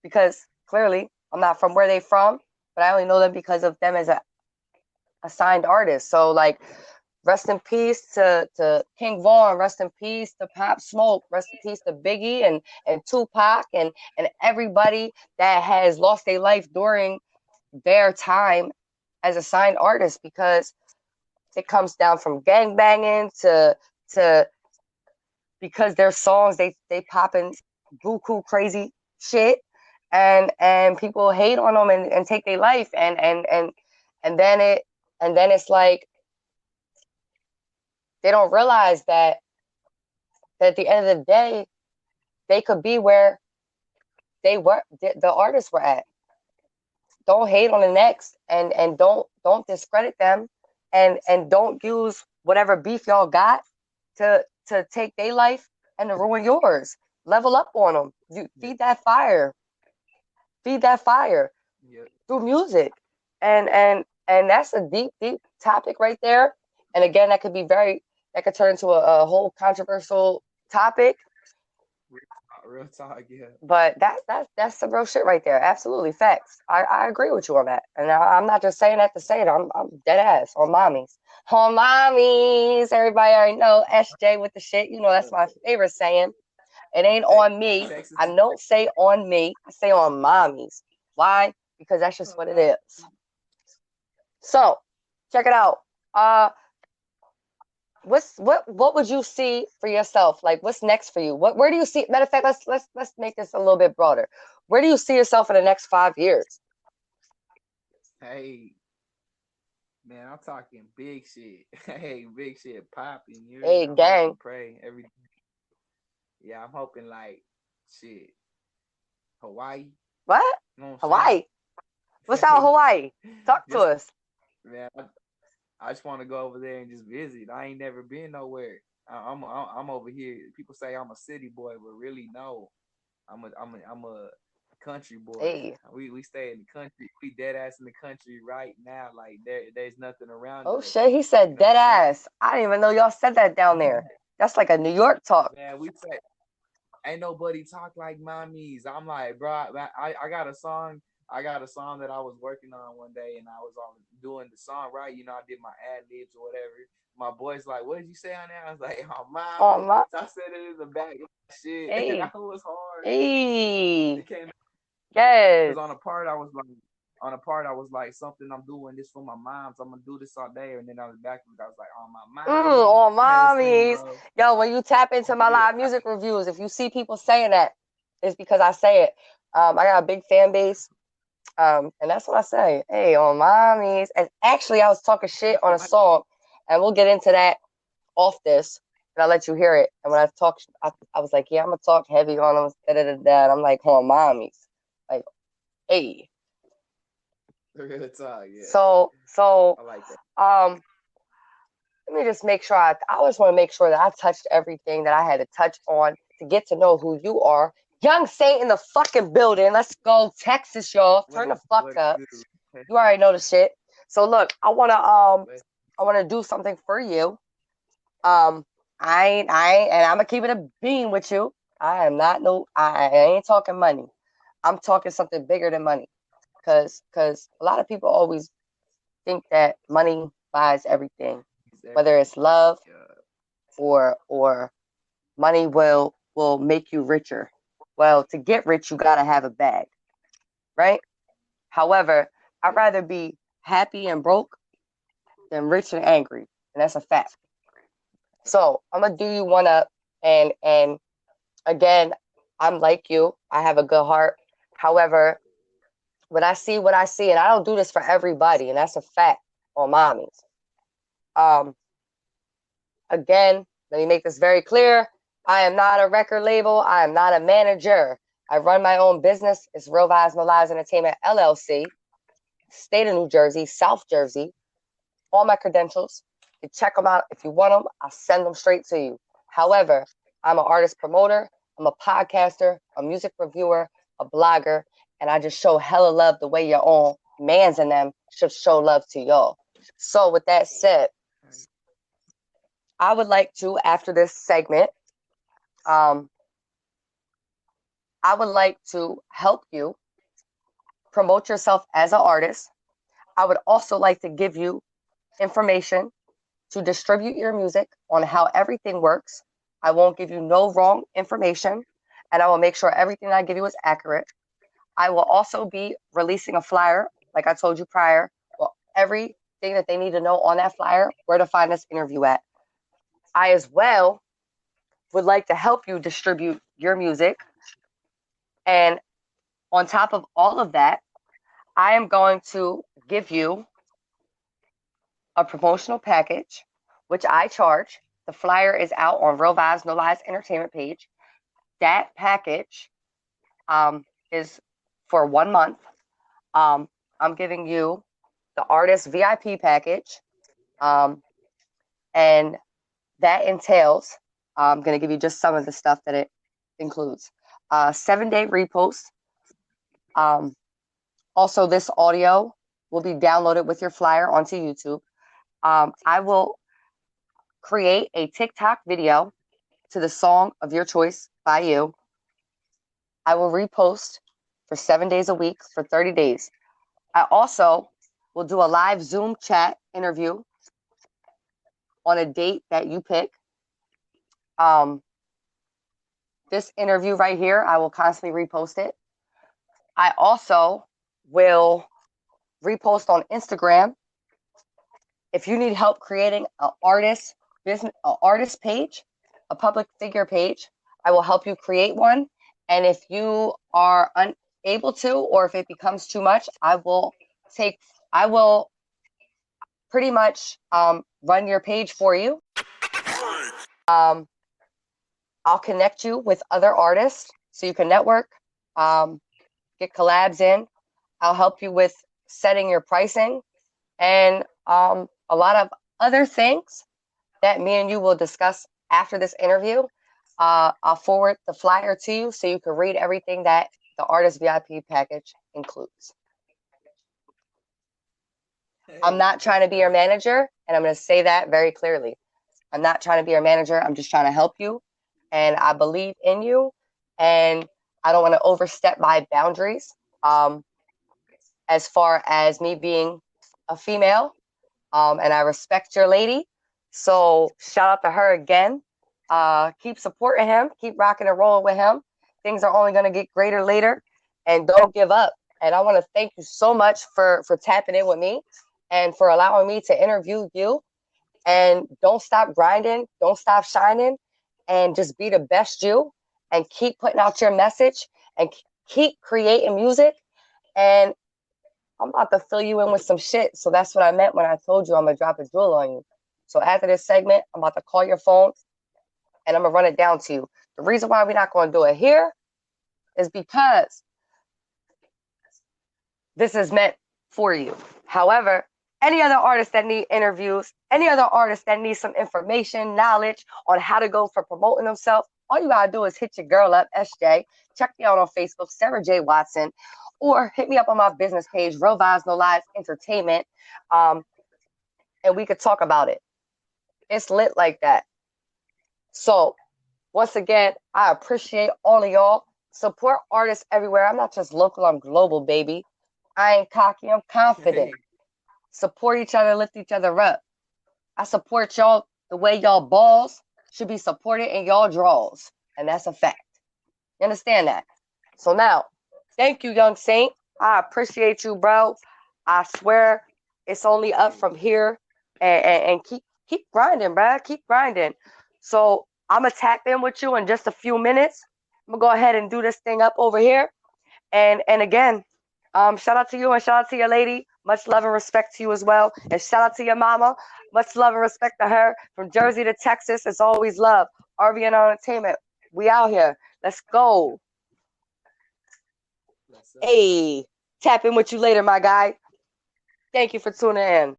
because clearly I'm not from where they from, but I only know them because of them as a signed artist. So like, rest in peace to King Vaughn, rest in peace to Pop Smoke, rest in peace to Biggie and Tupac and everybody that has lost their life during their time as a signed artist, because it comes down from gang banging to because their songs they popping buku crazy shit, and people hate on them and take their life, and then it's like they don't realize that at the end of the day they could be where the artists were at. Don't hate on the next, and don't discredit them, and don't use whatever beef y'all got to take their life and to ruin yours. Level up on them. You feed that fire through music, and that's a deep topic right there. And again, that could turn into a whole controversial topic. Real talk, yeah. But that's some real shit right there. Absolutely, facts. I agree with you on that, and I'm not just saying that to say it. I'm dead ass on mommies. On mommies, everybody already know SJ with the shit. You know that's my favorite saying. It ain't on me. I don't say on me. I say on mommies. Why? Because that's just what it is. So, check it out. What would you see for yourself? Like, what's next for you? Where do you see? Matter of fact, let's make this a little bit broader. Where do you see yourself in the next 5 years? Hey, man, I'm talking big shit. Hey, big shit popping. Hey, gang. Pray every. Yeah, I'm hoping like shit. Hawaii. What? You know what I'm Hawaii? What's out Hawaii? Talk to us. Man, I just want to go over there and just visit. I ain't never been nowhere. I'm over here. People say I'm a city boy, but really no. I'm a country boy. Hey. We stay in the country. We dead ass in the country right now. Like there's nothing around Oh us. shit, he said You know dead what I'm saying? ass. I didn't even know y'all said that down there. That's like a New York talk. Man, we say ain't nobody talk like mommies. I'm like, bro, I got a song. I got a song that I was working on one day, and I was doing the song right. You know, I did my ad libs or whatever. My boy's like, "What did you say on there?" I was like, "Oh, mom." Oh my. So I said it in the back. Shit, Hey. that was hard. Hey. It came Yes. because on a part I was like, something I'm doing this for my mom, so I'm gonna do this all day. And then I was backwards. I was like, "Oh, my mom." Oh, You know what I'm saying, mommies. bro? Yo, when you tap into my Yeah. live music reviews, if you see people saying that, it's because I say it. I got a big fan base. And that's what I say. Hey, on mommies. And actually, I was talking shit on a song, and we'll get into that off this, and I'll let you hear it. And when I talk, I was like, yeah, I'm gonna talk heavy on them. And I'm like, on mommies. Like, hey. Real talk, yeah. So I like that. let me just make sure I always want to make sure that I touched everything that I had to touch on to get to know who you are. Young Saint in the fucking building. Let's go, Texas, y'all. Turn the fuck up. You already know the shit. So look, I wanna do something for you. And I'm gonna keep it a bean with you. I ain't talking money. I'm talking something bigger than money. Cause a lot of people always think that money buys everything, whether it's love or money will make you richer. Well, to get rich, you gotta have a bag, right? However, I'd rather be happy and broke than rich and angry, and that's a fact. So I'm gonna do you one up, and again, I'm like you. I have a good heart. However, when I see what I see, and I don't do this for everybody, and that's a fact on mommies. Again, let me make this very clear. I am not a record label. I am not a manager. I run my own business. It's Real Vibes No Lies Entertainment LLC, state of New Jersey, South Jersey. All my credentials. You check them out. If you want them, I'll send them straight to you. However, I'm an artist promoter. I'm a podcaster, a music reviewer, a blogger, and I just show hella love the way your own mans and them should show love to y'all. So with that said, I would like to, after this segment, I would like to help you promote yourself as an artist. I would also like to give you information to distribute your music on how everything works. I won't give you no wrong information, and I will make sure everything I give you is accurate. I will also be releasing a flyer, like I told you prior, well, everything that they need to know on that flyer, where to find this interview at. I as well would like to help you distribute your music. And on top of all of that, I am going to give you a promotional package, which I charge. The flyer is out on Real Vibes No Lies Entertainment page. That package is for 1 month. I'm giving you the artist VIP package, and that entails. I'm going to give you just some of the stuff that it includes. 7-day repost. Also, this audio will be downloaded with your flyer onto YouTube. I will create a TikTok video to the song of your choice by you. I will repost for 7 days a week for 30 days. I also will do a live Zoom chat interview on a date that you pick. This interview right here, I will constantly repost it. I also will repost on Instagram. If you need help creating an artist page, a public figure page, I will help you create one. And if you are unable to, or if it becomes too much, I will pretty much run your page for you. I'll connect you with other artists so you can network. get collabs in. I'll help you with setting your pricing and a lot of other things that me and you will discuss after this interview. I'll forward the flyer to you so you can read everything that the artist VIP package includes. I'm not trying to be your manager, and I'm going to say that very clearly. I'm not trying to be your manager. I'm just trying to help you, and I believe in you, and I don't want to overstep my boundaries as far as me being a female, and I respect your lady. So shout out to her again. Keep supporting him. Keep rocking and rolling with him. Things are only going to get greater later, and don't give up. And I want to thank you so much for tapping in with me and for allowing me to interview you. And don't stop grinding. Don't stop shining. And just be the best you. And keep putting out your message. And keep creating music. And I'm about to fill you in with some shit. So that's what I meant when I told you I'm going to drop a jewel on you. So after this segment, I'm about to call your phone and I'm going to run it down to you. The reason why we're not going to do it here is because this is meant for you. However, any other artists that need interviews, any other artists that need some information, knowledge on how to go for promoting themselves, all you got to do is hit your girl up, SJ. Check me out on Facebook, Sarah J. Watson. Or hit me up on my business page, Real Vibes No Lies Entertainment, and we could talk about it. It's lit like that. So, once again, I appreciate all of y'all. Support artists everywhere. I'm not just local, I'm global, baby. I ain't cocky, I'm confident. Support each other, lift each other up. I support y'all the way y'all balls should be supported in y'all draws. And that's a fact. You understand that? So now, thank you, Young Saint. I appreciate you, bro. I swear it's only up from here. And keep grinding, bro. Keep grinding. So I'm going to tap in with you in just a few minutes. I'm going to go ahead and do this thing up over here. And again, shout out to you and shout out to your lady. Much love and respect to you as well. And shout out to your mama. Much love and respect to her. From Jersey to Texas, it's always love. Rvnl Entertainment. We out here. Let's go. Hey, tap in with you later, my guy. Thank you for tuning in.